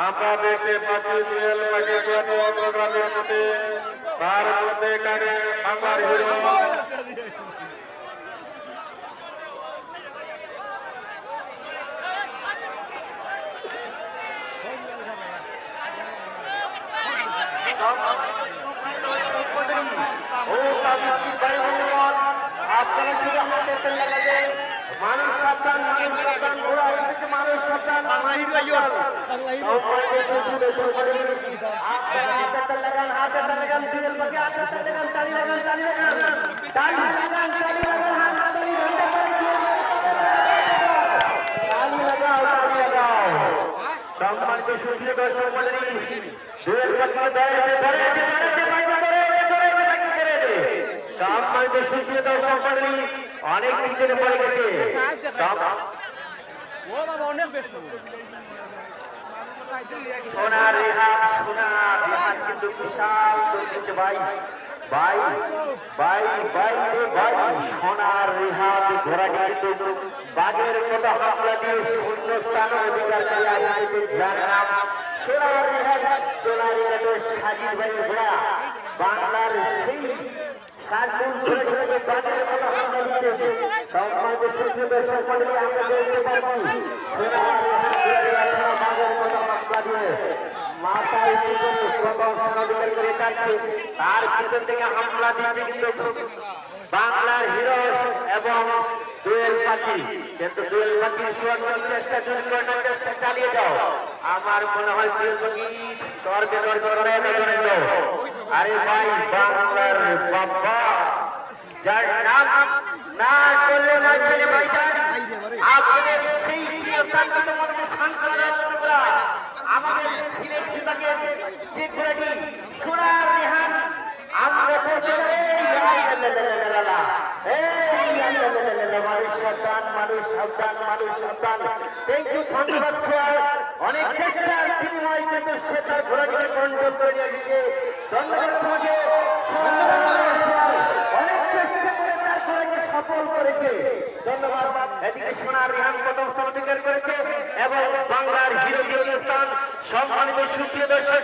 আমরা দেখতে পাচ্ছি সিরিয়াল পাখি প্রোগ্রামের মধ্যে তার মধ্যে এখানে বাংলার হিরো আপনারা শুধু হাতে লাগাবেন মানুষ সাবধান ঘোড়া এদিকে মানুষ সাবধান হাতে লাগান দিল বাকি হাতে লাগান তালি লাগান সম্মানিত সুপ্রিয় দর্শক মণ্ডলী দুয়ের পক্ষে সম্মানিত সুপ্রিয় দর্শক মণ্ডলী অনেক পিছনে পড়ে গেছে সোনার রেহাত কিন্তু বিশাল ভাই ভাই ভাই ভাই রে ভাই সোনার রেহাত ঘোড়াটি কিন্তু বাঘের মতো হামলা দিয়ে শূন্য স্থান অধিকার করে আসতে জানাম সোনার রেহাত সাজিদ ভাইয়ের ঘোড়া বাংলার সেই সাতদিন ধরে বাঘের মতো হামলা দিতে সম্মানিত সুপ্রিয় দর্শক মণ্ডলী আমরা দেখতে পাচ্ছি বাঘের মতো হামলা দিয়ে মাথায় করে যাচ্ছে তার ভিতর থেকে হামলা দিচ্ছে কিন্তু বাংলার হিরো এবং দোয়েল পাখি কিন্তু দোয়েল পাখি চেষ্টা চালিয়ে যাও আমার মনে হয় দোয়েল পাখি তর্কে আরে ভাই বাংলার বাবা যার নাম না করলে নয় ছেলে ভাইজান আপনাদের সেই আমাদের সিলেট বিভাগের যে ঘোড়াটি সোনার রেহান আমরা বলতে মানুষ সাবধান ধন্যবাদ স্যার অনেক চেষ্টার বিনিময়ে কিন্তু সে তার ঘোড়াটিকে কন্ট্রোল করে এসেছে ধন্যবাদ তোমাকে অনেক চেষ্টা করে তার ঘোড়াকে সফল করেছে ধন্যবাদ এদিকে সোনার রেহান প্রথম স্থান অধিকার করেছে এবং বাংলার হিরো স্থান সম্মানিত সুপ্রিয় দর্শক